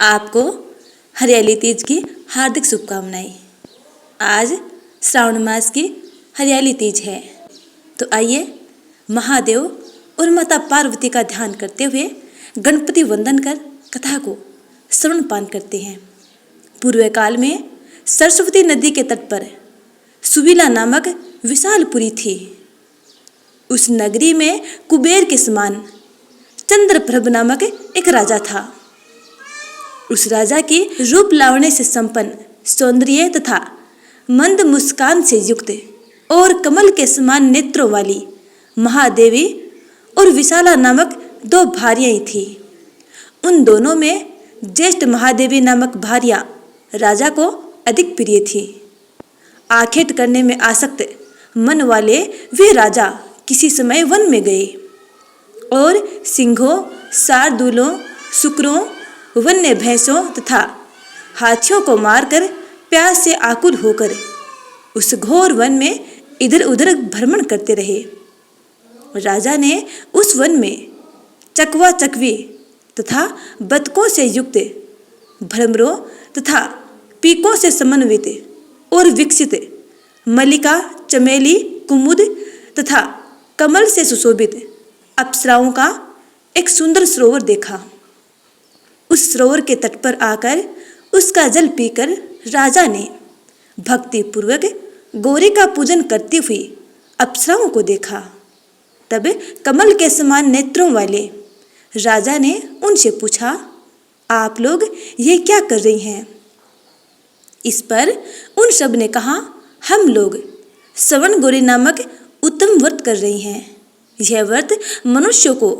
आपको हरियाली तीज की हार्दिक शुभकामनाएं। आज श्रावण मास की हरियाली तीज है, तो आइए महादेव और माता पार्वती का ध्यान करते हुए गणपति वंदन कर कथा को श्रवणपान करते हैं। पूर्व काल में सरस्वती नदी के तट पर सुविला नामक विशालपुरी थी। उस नगरी में कुबेर के समान चंद्रप्रभ नामक एक राजा था। उस राजा की रूप लावण्य से संपन्न, सौंदर्य तथा मंद मुस्कान से युक्त और कमल के समान नेत्रों वाली महादेवी और विशाला नामक दो भार्याएं थी। उन दोनों में ज्येष्ठ महादेवी नामक भार्या राजा को अधिक प्रिय थी। आखेट करने में आसक्त मन वाले वे राजा किसी समय वन में गए और सिंहों, शार्दूलों, शुक्रों, वन्य भैंसों तथा हाथियों को मारकर प्यास से आकुल होकर उस घोर वन में इधर उधर भ्रमण करते रहे। राजा ने उस वन में चकवा चकवी तथा बतकों से युक्त, भ्रमरों तथा पीकों से समन्वित और विकसित मल्लिका, चमेली, कुमुद तथा कमल से सुशोभित अप्सराओं का एक सुंदर सरोवर देखा। उस सरोवर के तट पर आकर उसका जल पीकर राजा ने भक्ति पूर्वक गौरी का पूजन करती हुई अप्सराओं को देखा। तब कमल के समान नेत्रों वाले राजा ने उनसे पूछा, आप लोग ये क्या कर रही हैं? इस पर उन सब ने कहा, हम लोग श्रवण गौरी नामक उत्तम व्रत कर रही हैं। यह व्रत मनुष्यों को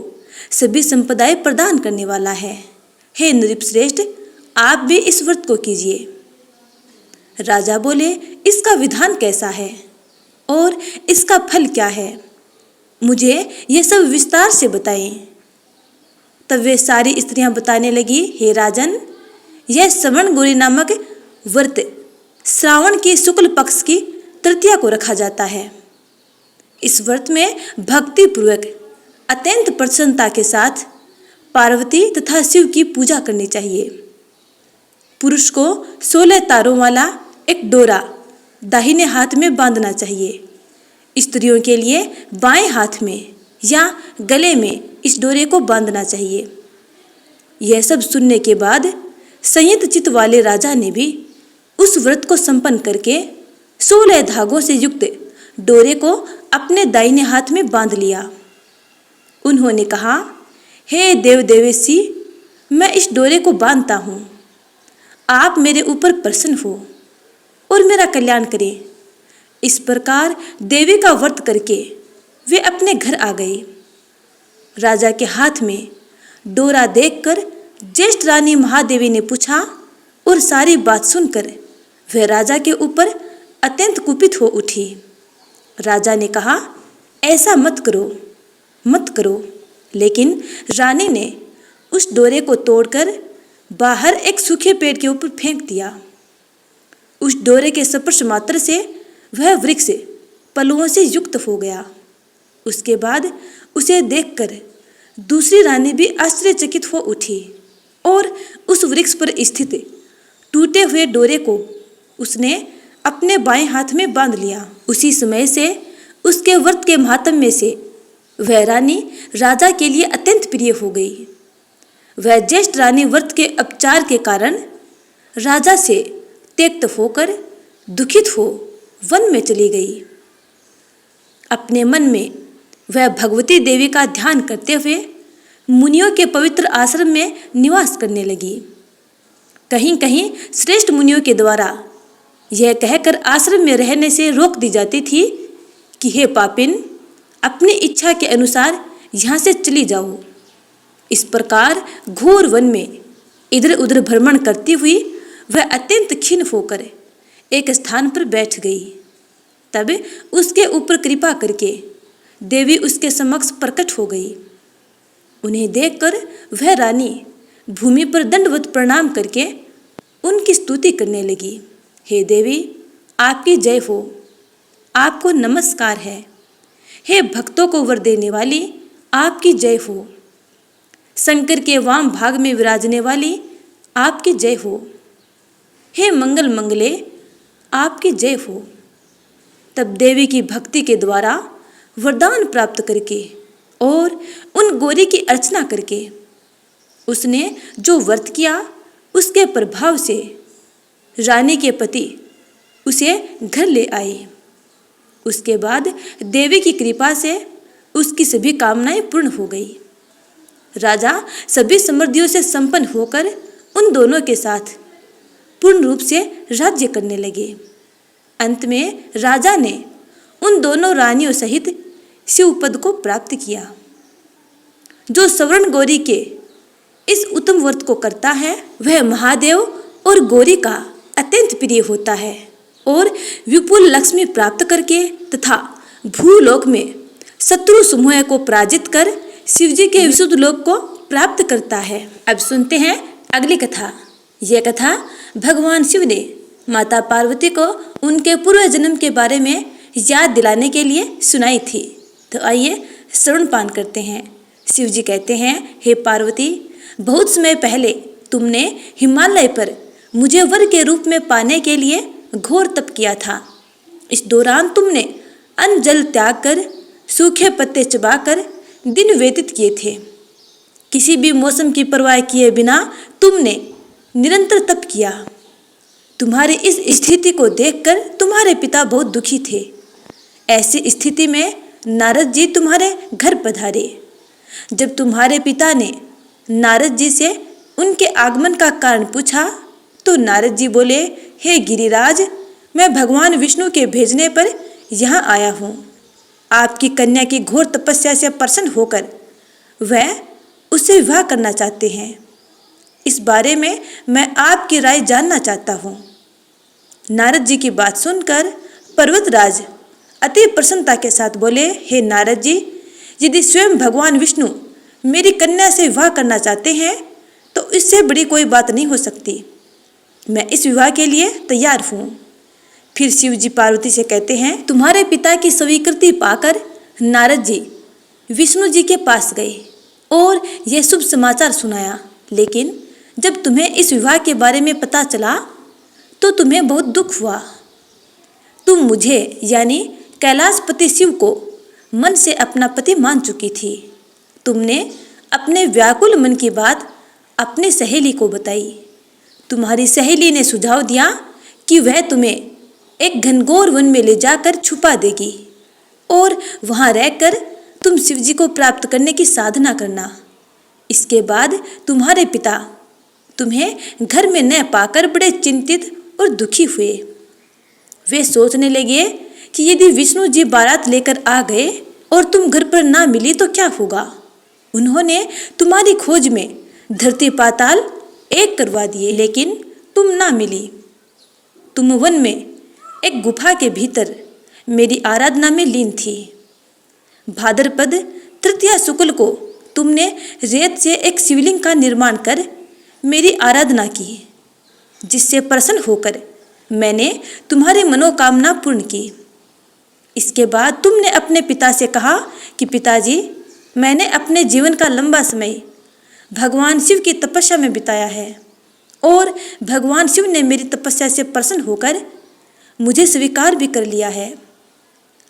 सभी संपदाएं प्रदान करने वाला है। हे नृपश्रेष्ठ, आप भी इस व्रत को कीजिए। राजा बोले, इसका विधान कैसा है और इसका फल क्या है? मुझे यह सब विस्तार से बताएं। तब वे सारी स्त्रियां बताने लगी, हे राजन, यह श्रवण गौरी नामक व्रत श्रावण की शुक्ल पक्ष की तृतीया को रखा जाता है। इस व्रत में भक्ति पूर्वक अत्यंत प्रसन्नता के साथ पार्वती तथा शिव की पूजा करनी चाहिए। पुरुष को 16 तारों वाला एक डोरा दाहिने हाथ में बांधना चाहिए। स्त्रियों के लिए बाएं हाथ में या गले में इस डोरे को बांधना चाहिए। यह सब सुनने के बाद संयत चित्त वाले राजा ने भी उस व्रत को संपन्न करके 16 धागों से युक्त डोरे को अपने दाहिने हाथ में बांध लिया। उन्होंने कहा, हे देव देवेशी, मैं इस डोरे को बांधता हूँ। आप मेरे ऊपर प्रसन्न हो और मेरा कल्याण करें। इस प्रकार देवी का व्रत करके वे अपने घर आ गए। राजा के हाथ में डोरा देखकर ज्येष्ठ रानी महादेवी ने पूछा और सारी बात सुनकर वह राजा के ऊपर अत्यंत कुपित हो उठी। राजा ने कहा, ऐसा मत करो, मत करो। लेकिन रानी ने उस डोरे को तोड़कर बाहर एक सूखे पेड़ के ऊपर फेंक दिया। उस डोरे के स्पर्श मात्र से वह वृक्ष पलुओं से युक्त हो गया। उसके बाद उसे देखकर दूसरी रानी भी आश्चर्यचकित हो उठी और उस वृक्ष पर स्थित टूटे हुए डोरे को उसने अपने बाएं हाथ में बांध लिया। उसी समय से उसके व्रत के महात्म्य से वह रानी राजा के लिए अत्यंत प्रिय हो गई। वह ज्येष्ठ रानी व्रत के अपचार के कारण राजा से त्यक्त होकर दुखित हो वन में चली गई। अपने मन में वह भगवती देवी का ध्यान करते हुए मुनियों के पवित्र आश्रम में निवास करने लगी। कहीं कहीं श्रेष्ठ मुनियों के द्वारा यह कहकर आश्रम में रहने से रोक दी जाती थी कि हे पापिन, अपनी इच्छा के अनुसार यहाँ से चली जाओ। इस प्रकार घोर वन में इधर उधर भ्रमण करती हुई वह अत्यंत खिन्न होकर एक स्थान पर बैठ गई। तब उसके ऊपर कृपा करके देवी उसके समक्ष प्रकट हो गई। उन्हें देखकर वह रानी भूमि पर दंडवत प्रणाम करके उनकी स्तुति करने लगी। हे देवी, आपकी जय हो, आपको नमस्कार है। हे भक्तों को वर देने वाली, आपकी जय हो। शंकर के वाम भाग में विराजने वाली, आपकी जय हो। हे मंगल मंगले आपकी जय हो। तब देवी की भक्ति के द्वारा वरदान प्राप्त करके और उन गौरी की अर्चना करके उसने जो व्रत किया उसके प्रभाव से रानी के पति उसे घर ले आए। उसके बाद देवी की कृपा से उसकी सभी कामनाएं पूर्ण हो गई। राजा सभी समृद्धियों से संपन्न होकर उन दोनों के साथ पूर्ण रूप से राज्य करने लगे। अंत में राजा ने उन दोनों रानियों सहित शिवपद को प्राप्त किया। जो स्वर्ण गौरी के इस उत्तम व्रत को करता है वह महादेव और गौरी का अत्यंत प्रिय होता है और विपुल लक्ष्मी प्राप्त करके तथा भूलोक में शत्रु समूह को पराजित कर शिवजी के विशुद्ध लोक को प्राप्त करता है। अब सुनते हैं अगली कथा। यह कथा भगवान शिव ने माता पार्वती को उनके पूर्व जन्म के बारे में याद दिलाने के लिए सुनाई थी। तो आइए श्रवणपान करते हैं। शिव जी कहते हैं, हे पार्वती, बहुत समय पहले तुमने हिमालय पर मुझे वर के रूप में पाने के लिए घोर तप किया था। इस दौरान तुमने अन्न जल त्याग कर सूखे पत्ते चबाकर दिन व्यतीत किए थे। किसी भी मौसम की परवाह किए बिना तुमने निरंतर तप किया। तुम्हारी इस स्थिति को देखकर तुम्हारे पिता बहुत दुखी थे। ऐसी स्थिति में नारद जी तुम्हारे घर पधारे। जब तुम्हारे पिता ने नारद जी से उनके आगमन का कारण पूछा तो नारद जी बोले, हे गिरिराज, मैं भगवान विष्णु के भेजने पर यहाँ आया हूँ। आपकी कन्या की घोर तपस्या से प्रसन्न होकर वह उससे विवाह करना चाहते हैं। इस बारे में मैं आपकी राय जानना चाहता हूँ। नारद जी की बात सुनकर पर्वतराज अति प्रसन्नता के साथ बोले, हे नारद जी, यदि स्वयं भगवान विष्णु मेरी कन्या से विवाह करना चाहते हैं तो इससे बड़ी कोई बात नहीं हो सकती। मैं इस विवाह के लिए तैयार हूँ। फिर शिव जी पार्वती से कहते हैं, तुम्हारे पिता की स्वीकृति पाकर नारद जी विष्णु जी के पास गए और यह शुभ समाचार सुनाया। लेकिन जब तुम्हें इस विवाह के बारे में पता चला तो तुम्हें बहुत दुख हुआ। तुम मुझे यानी कैलाशपति शिव को मन से अपना पति मान चुकी थी। तुमने अपने व्याकुल मन की बात अपनी सहेली को बताई। तुम्हारी सहेली ने सुझाव दिया कि वह तुम्हें एक घनघोर वन में ले जाकर छुपा देगी और वहां रहकर तुम शिवजी को प्राप्त करने की साधना करना। इसके बाद तुम्हारे पिता तुम्हें घर में न पाकर बड़े चिंतित और दुखी हुए। वे सोचने लगे कि यदि विष्णु जी बारात लेकर आ गए और तुम घर पर ना मिली तो क्या होगा। उन्होंने तुम्हारी खोज में धरती पाताल एक करवा दिए, लेकिन तुम ना मिली। तुम वन में एक गुफा के भीतर मेरी आराधना में लीन थी। भाद्रपद तृतीया शुक्ल को तुमने रेत से एक शिवलिंग का निर्माण कर मेरी आराधना की, जिससे प्रसन्न होकर मैंने तुम्हारी मनोकामना पूर्ण की। इसके बाद तुमने अपने पिता से कहा कि पिताजी, मैंने अपने जीवन का लंबा समय भगवान शिव की तपस्या में बिताया है और भगवान शिव ने मेरी तपस्या से प्रसन्न होकर मुझे स्वीकार भी कर लिया है।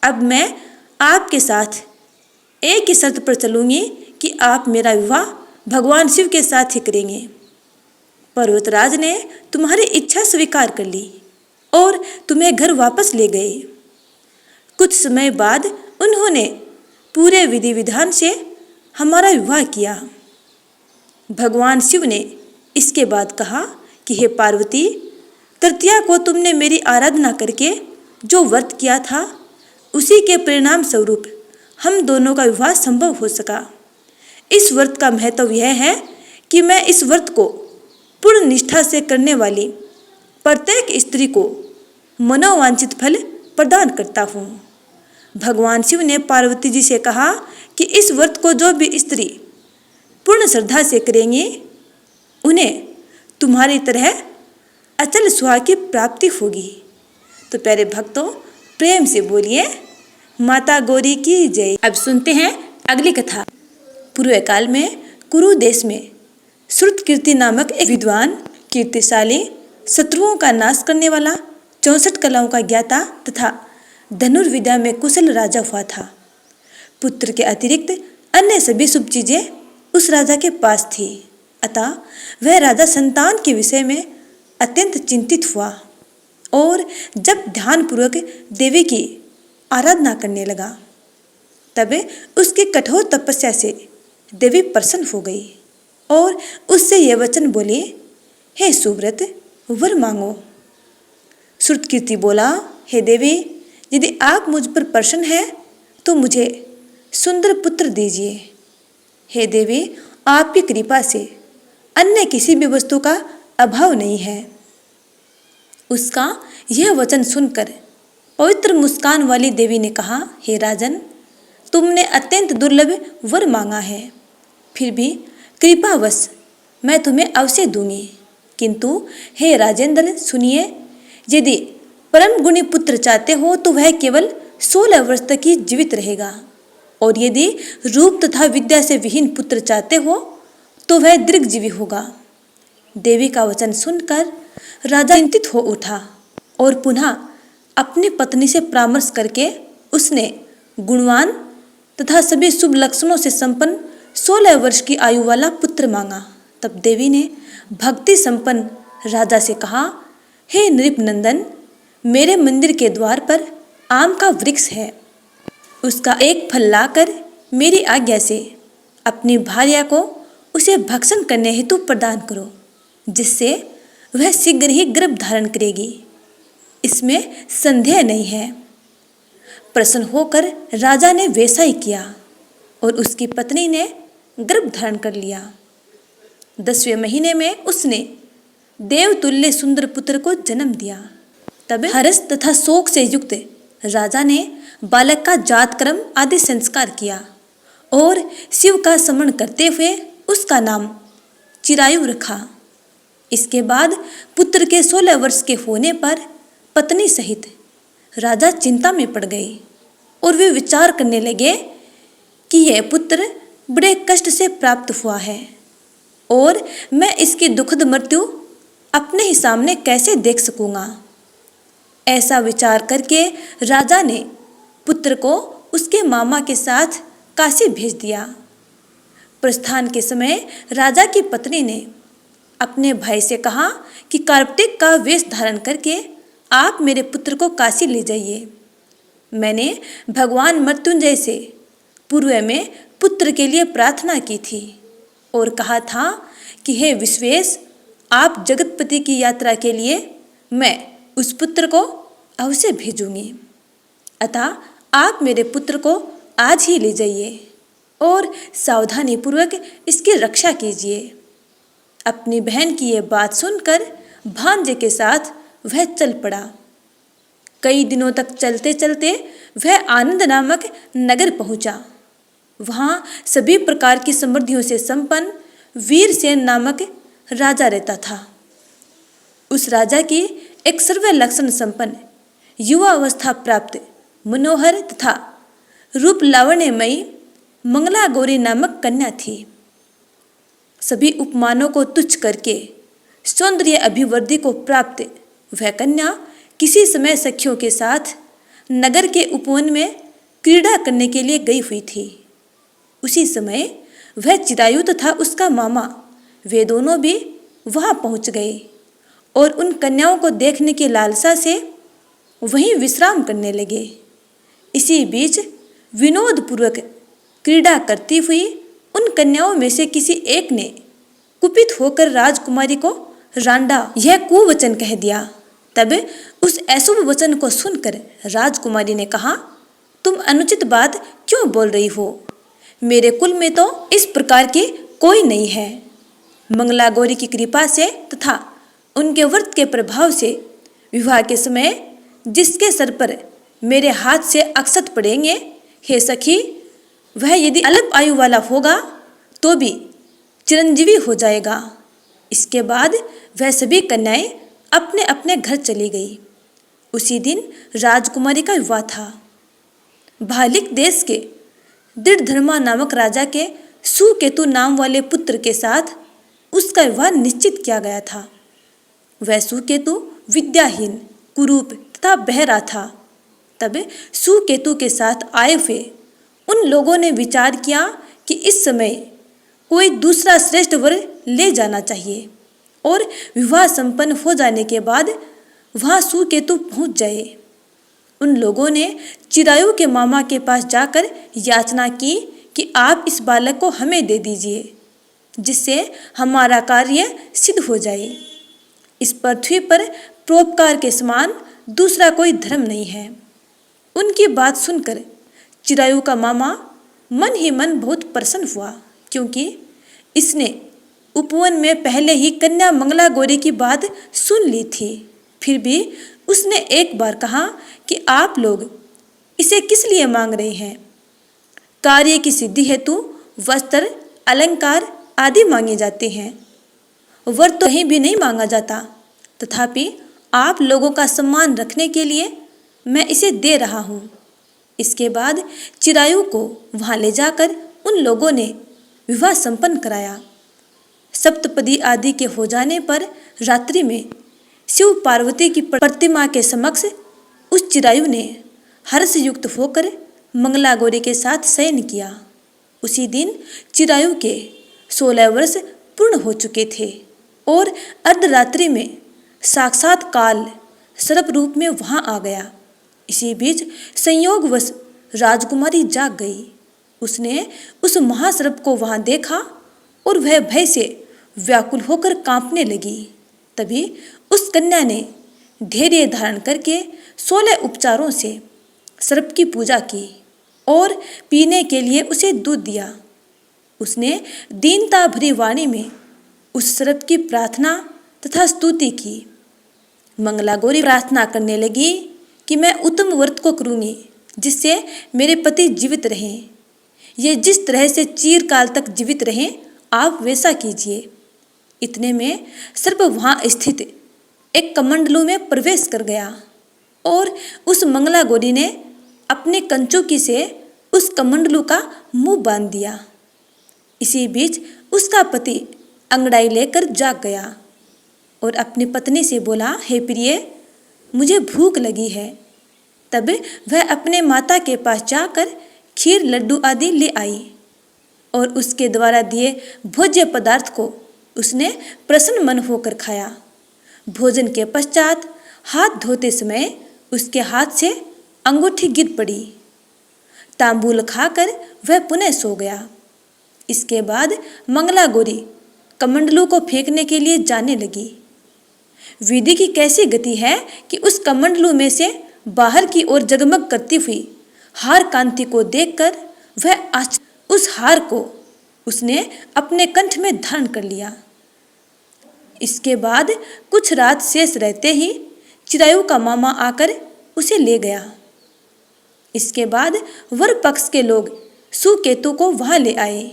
अब मैं आपके साथ एक ही शर्त पर चलूँगी कि आप मेरा विवाह भगवान शिव के साथ ही करेंगे। पर्वतराज ने तुम्हारी इच्छा स्वीकार कर ली और तुम्हें घर वापस ले गए। कुछ समय बाद उन्होंने पूरे विधि विधान से हमारा विवाह किया। भगवान शिव ने इसके बाद कहा कि हे पार्वती, तृतीया को तुमने मेरी आराधना करके जो व्रत किया था उसी के परिणाम स्वरूप हम दोनों का विवाह संभव हो सका। इस व्रत का महत्व यह है कि मैं इस व्रत को पूर्ण निष्ठा से करने वाली प्रत्येक स्त्री को मनोवांछित फल प्रदान करता हूँ। भगवान शिव ने पार्वती जी से कहा कि इस व्रत को जो भी स्त्री पूर्ण श्रद्धा से करेंगी उन्हें तुम्हारी तरह अचल सुहाग की प्राप्ति होगी। तो प्यारे भक्तों, प्रेम से बोलिए माता गौरी की जय। अब सुनते हैं अगली कथा। पूर्व काल में कुरु देश में श्रुतकीर्ति नामक एक विद्वान कीर्तिशाली, शत्रुओं का नाश करने वाला, 64 कलाओं का ज्ञाता तथा धनुर्विद्या में कुशल राजा हुआ था। पुत्र के अतिरिक्त अन्य सभी शुभ चीजें उस राजा के पास थी। अतः वह राजा संतान के विषय में अत्यंत चिंतित हुआ और जब ध्यानपूर्वक देवी की आराधना करने लगा, तब उसकी कठोर तपस्या से देवी प्रसन्न हो गई और उससे यह वचन बोली, हे सुव्रत, वर मांगो। श्रुतकीर्ति बोला, हे देवी, यदि आप मुझ पर प्रसन्न हैं तो मुझे सुंदर पुत्र दीजिए। हे देवी, आपकी कृपा से अन्य किसी भी वस्तु का अभाव नहीं है। उसका यह वचन सुनकर पवित्र मुस्कान वाली देवी ने कहा, हे राजन, तुमने अत्यंत दुर्लभ वर मांगा है, फिर भी कृपावश मैं तुम्हें अवश्य दूंगी। किंतु हे राजेंद्र, सुनिए, यदि परम गुणी पुत्र चाहते हो तो वह केवल 16 वर्ष तक ही जीवित रहेगा, और यदि रूप तथा विद्या से विहीन पुत्र चाहते हो तो वह दीर्घजीवी होगा। देवी का वचन सुनकर राजा चिंतित हो उठा और पुनः अपनी पत्नी से परामर्श करके उसने गुणवान तथा सभी शुभ लक्षणों से संपन्न 16 वर्ष की आयु वाला पुत्र मांगा। तब देवी ने भक्ति संपन्न राजा से कहा, हे नृपनंदन, मेरे मंदिर के द्वार पर आम का वृक्ष है, उसका एक फल लाकर मेरी आज्ञा से अपनी भार्या को उसे भक्षण करने हेतु प्रदान करो, जिससे वह शीघ्र ही गर्भ धारण करेगी। इसमें संदेह नहीं है। प्रसन्न होकर राजा ने वैसा ही किया और उसकी पत्नी ने गर्भ धारण कर लिया। 10वें महीने में उसने देवतुल्य सुंदर पुत्र को जन्म दिया। तब हर्ष तथा शोक से युक्त राजा ने बालक का जातकर्म आदि संस्कार किया और शिव का स्मरण करते हुए उसका नाम चिरायु रखा। इसके बाद पुत्र के 16 वर्ष के होने पर पत्नी सहित राजा चिंता में पड़ गए और वे विचार करने लगे कि यह पुत्र बड़े कष्ट से प्राप्त हुआ है और मैं इसकी दुखद मृत्यु अपने ही सामने कैसे देख सकूंगा। ऐसा विचार करके राजा ने पुत्र को उसके मामा के साथ काशी भेज दिया। प्रस्थान के समय राजा की पत्नी ने अपने भाई से कहा कि कार्तिक का वेश धारण करके आप मेरे पुत्र को काशी ले जाइए। मैंने भगवान मृत्युंजय से पूर्व में पुत्र के लिए प्रार्थना की थी और कहा था कि हे विश्वेश, आप जगतपति की यात्रा के लिए मैं उस पुत्र को अवश्य भेजूंगी। अतः आप मेरे पुत्र को आज ही ले जाइए और सावधानी पूर्वक इसकी रक्षा कीजिए। अपनी बहन की यह बात सुनकर भांजे के साथ वह चल पड़ा। कई दिनों तक चलते चलते वह आनंद नामक नगर पहुंचा। वहां सभी प्रकार की समृद्धियों से संपन्न वीरसेन नामक राजा रहता था। उस राजा की एक सर्व लक्षण संपन्न युवा अवस्था प्राप्त मनोहर तथा रूप लावण्यमयी मंगला गौरी नामक कन्या थी। सभी उपमानों को तुच्छ करके सौंदर्य अभिवृद्धि को प्राप्त वह कन्या किसी समय सखियों के साथ नगर के उपवन में क्रीड़ा करने के लिए गई हुई थी। उसी समय वह चिरायु तथा उसका मामा वे दोनों भी वहां पहुंच गए और उन कन्याओं को देखने की लालसा से वहीं विश्राम करने लगे। इसी बीच विनोदपूर्वक क्रीड़ा करती हुई उन कन्याओं में से किसी एक ने कुपित होकर राजकुमारी को रांडा यह कुवचन कह दिया। तब उस अशुभ वचन को सुनकर राजकुमारी ने कहा, तुम अनुचित बात क्यों बोल रही हो? मेरे कुल में तो इस प्रकार की कोई नहीं है। मंगला गौरी की कृपा से तथा उनके व्रत के प्रभाव से विवाह के समय जिसके सर पर मेरे हाथ से अक्षत पड़ेंगे, हे सखी, वह यदि अल्प आयु वाला होगा तो भी चिरंजीवी हो जाएगा। इसके बाद वह सभी कन्याएं अपने अपने घर चली गई। उसी दिन राजकुमारी का विवाह था। भालिक देश के दृढ़धर्मा नामक राजा के सुकेतु नाम वाले पुत्र के साथ उसका विवाह निश्चित किया गया था। वह सुकेतु विद्याहीन, कुरूप तथा बहरा था। तब सुकेतु के साथ आए हुए उन लोगों ने विचार किया कि इस समय कोई दूसरा श्रेष्ठ वर ले जाना चाहिए और विवाह संपन्न हो जाने के बाद वहाँ सुकेतु पहुँच जाए। उन लोगों ने चिरायु के मामा के पास जाकर याचना की कि आप इस बालक को हमें दे दीजिए, जिससे हमारा कार्य सिद्ध हो जाए। इस पृथ्वी पर परोपकार के समान दूसरा कोई धर्म नहीं है। उनकी बात सुनकर चिरायु का मामा मन ही मन बहुत प्रसन्न हुआ, क्योंकि इसने उपवन में पहले ही कन्या मंगला गौरी की बात सुन ली थी। फिर भी उसने एक बार कहा कि आप लोग इसे किस लिए मांग रहे हैं? कार्य की सिद्धि हेतु वस्त्र, अलंकार आदि मांगे जाते हैं। वर तो कहीं भी नहीं मांगा जाता, तथापि आप लोगों का सम्मान रखने के लिए मैं इसे दे रहा हूँ। इसके बाद चिरायु को वहाँ ले जाकर उन लोगों ने विवाह संपन्न कराया। सप्तपदी आदि के हो जाने पर रात्रि में शिव पार्वती की प्रतिमा के समक्ष उस चिरायु ने हर्ष युक्त होकर मंगला गौरी के साथ शयन किया। उसी दिन चिरायु के 16 वर्ष पूर्ण हो चुके थे और अर्धरात्रि में साक्षात काल सर्प रूप में वहाँ आ गया। इसी बीच संयोगवश राजकुमारी जाग गई। उसने उस महासर्प को वहाँ देखा और वह भय से व्याकुल होकर कांपने लगी। तभी उस कन्या ने धैर्य धारण करके 16 उपचारों से सर्प की पूजा की और पीने के लिए उसे दूध दिया। उसने दीनता भरी वाणी में उस सर्प की प्रार्थना तथा स्तुति की। मंगला गौरी प्रार्थना करने लगी कि मैं उत्तम व्रत को करूँगी, जिससे मेरे पति जीवित रहें। ये जिस तरह से चिरकाल तक जीवित रहें, आप वैसा कीजिए। इतने में सर्प वहाँ स्थित एक कमंडलू में प्रवेश कर गया और उस मंगला गौरी ने अपने कंचुकी से उस कमंडलू का मुंह बांध दिया। इसी बीच उसका पति अंगड़ाई लेकर जाग गया और अपनी पत्नी से बोला, हे प्रिय, मुझे भूख लगी है। तब वह अपने माता के पास जाकर खीर, लड्डू आदि ले आई और उसके द्वारा दिए भोज्य पदार्थ को उसने प्रसन्न मन होकर खाया। भोजन के पश्चात हाथ धोते समय उसके हाथ से अंगूठी गिर पड़ी। तांबूल खाकर वह पुनः सो गया। इसके बाद मंगला गौरी कमंडलू को फेंकने के लिए जाने लगी। विधि की कैसी गति है कि उस कमंडलू में से बाहर की ओर जगमग करती हुई हार कांति को देखकर वह उस हार को उसने अपने कंठ में धारण कर लिया। इसके बाद कुछ रात शेष रहते ही चिरायु का मामा आकर उसे ले गया। इसके बाद वर पक्ष के लोग सुकेतु को वहाँ ले आए।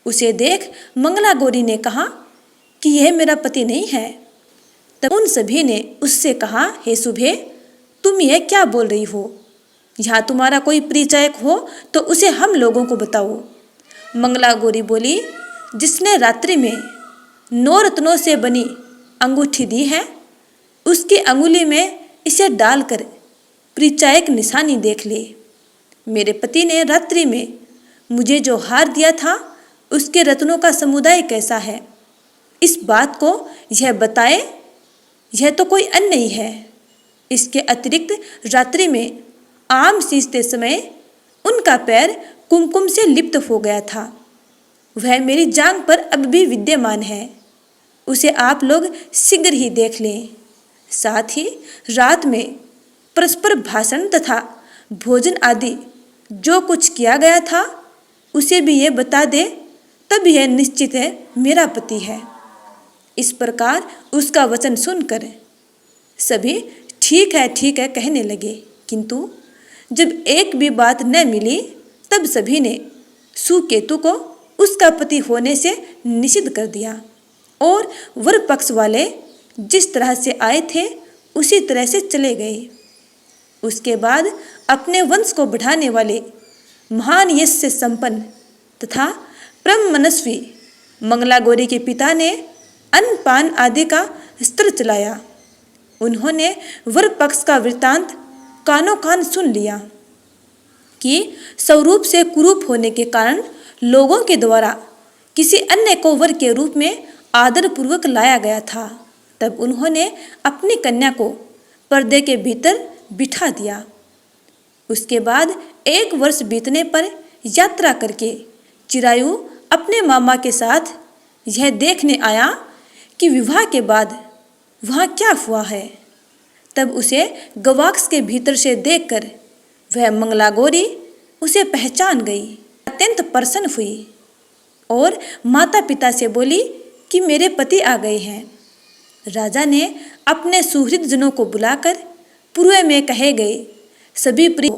उसे देख मंगला गौरी ने कहा कि यह मेरा पति नहीं है। तब उन सभी ने उससे कहा, हे शुभे, तुम यह क्या बोल रही हो? यहाँ तुम्हारा कोई परिचायक हो तो उसे हम लोगों को बताओ। मंगला गौरी बोली, जिसने रात्रि में 9 रत्नों से बनी अंगूठी दी है, उसकी अंगुली में इसे डालकर परिचायक निशानी देख ले। मेरे पति ने रात्रि में मुझे जो हार दिया था, उसके रत्नों का समुदाय कैसा है, इस बात को यह बताए। यह तो कोई अन्य नहीं है। इसके अतिरिक्त रात्रि में आम सींचते समय उनका पैर कुमकुम से लिप्त हो गया था। वह मेरी जांघ पर अब भी विद्यमान है। उसे आप लोग शीघ्र ही देख लें। साथ ही रात में परस्पर भाषण तथा भोजन आदि जो कुछ किया गया था, उसे भी ये बता दे, तब यह निश्चित है मेरा पति है। इस प्रकार उसका वचन सुनकर सभी ठीक है कहने लगे, किंतु जब एक भी बात न मिली तब सभी ने सुकेतु को उसका पति होने से निषिद्ध कर दिया और वर पक्ष वाले जिस तरह से आए थे उसी तरह से चले गए। उसके बाद अपने वंश को बढ़ाने वाले महान यश से संपन्न तथा परम मनस्वी मंगला गौरी के पिता ने अन्न पान आदि का स्त्र चलाया। उन्होंने वर पक्ष का वृत्तांत कानों कान सुन लिया कि स्वरूप से कुरूप होने के कारण लोगों के द्वारा किसी अन्य को वर के रूप में आदर पूर्वक लाया गया था। तब उन्होंने अपनी कन्या को पर्दे के भीतर बिठा दिया। उसके बाद 1 वर्ष बीतने पर यात्रा करके चिरायु अपने मामा के साथ यह देखने आया कि विवाह के बाद वहाँ क्या हुआ है। तब उसे गवाक्ष के भीतर से देखकर वह मंगला गौरी उसे पहचान गई, अत्यंत प्रसन्न हुई और माता पिता से बोली कि मेरे पति आ गए हैं। राजा ने अपने सुहृद जनों को बुलाकर पूर्व में कहे गए सभी प्रिय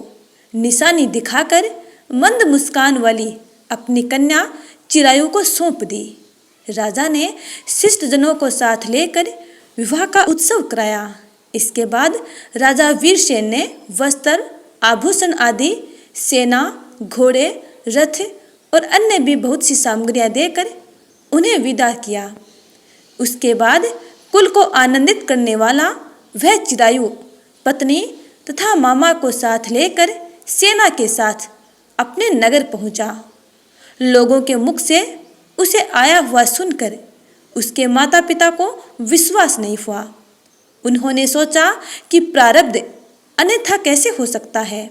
निशानी दिखाकर मंद मुस्कान वाली अपनी कन्या चिरायु को सौंप दी। राजा ने शिष्ट जनों को साथ लेकर विवाह का उत्सव कराया। इसके बाद राजा वीरसेन ने वस्त्र, आभूषण आदि, सेना, घोड़े, रथ और अन्य भी बहुत सी सामग्रियां देकर उन्हें विदा किया। उसके बाद कुल को आनंदित करने वाला वह चिरायु पत्नी तथा मामा को साथ लेकर सेना के साथ अपने नगर पहुंचा। लोगों के मुख से उसे आया हुआ सुनकर उसके माता पिता को विश्वास नहीं हुआ। उन्होंने सोचा कि प्रारब्ध अन्यथा कैसे हो सकता है।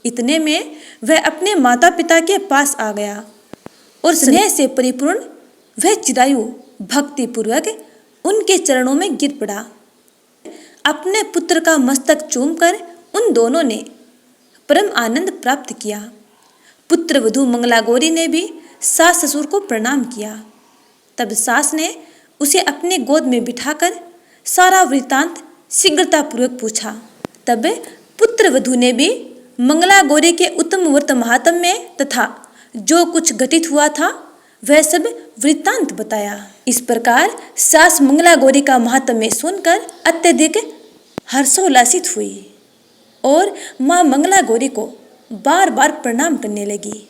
इतने में वह अपने माता पिता के पास आ गया और स्नेह से परिपूर्ण वह चिरायु भक्तिपूर्वक उनके चरणों में गिर पड़ा। अपने पुत्र का मस्तक चूमकर उन दोनों ने परम आनंद प्राप्त किया। पुत्र वधू मंगला गौरी ने भी सास ससुर को प्रणाम किया। तब सास ने उसे अपने गोद में बिठाकर सारा वृत्तांत शीघ्रतापूर्वक पूछा। तब पुत्र वधू ने भी मंगला गौरी के उत्तम व्रत महात्म्य में तथा जो कुछ घटित हुआ था वह सब वृत्तांत बताया। इस प्रकार सास मंगला गौरी का महात्म्य सुनकर अत्यधिक हर्षोल्लासित हुई और माँ मंगला गौरी को बार बार प्रणाम करने लगी।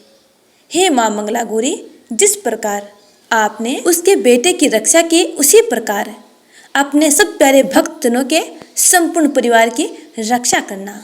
हे माँ मंगला गौरी, जिस प्रकार आपने उसके बेटे की रक्षा की उसी प्रकार अपने सब प्यारे भक्तजनों के संपूर्ण परिवार की रक्षा करना।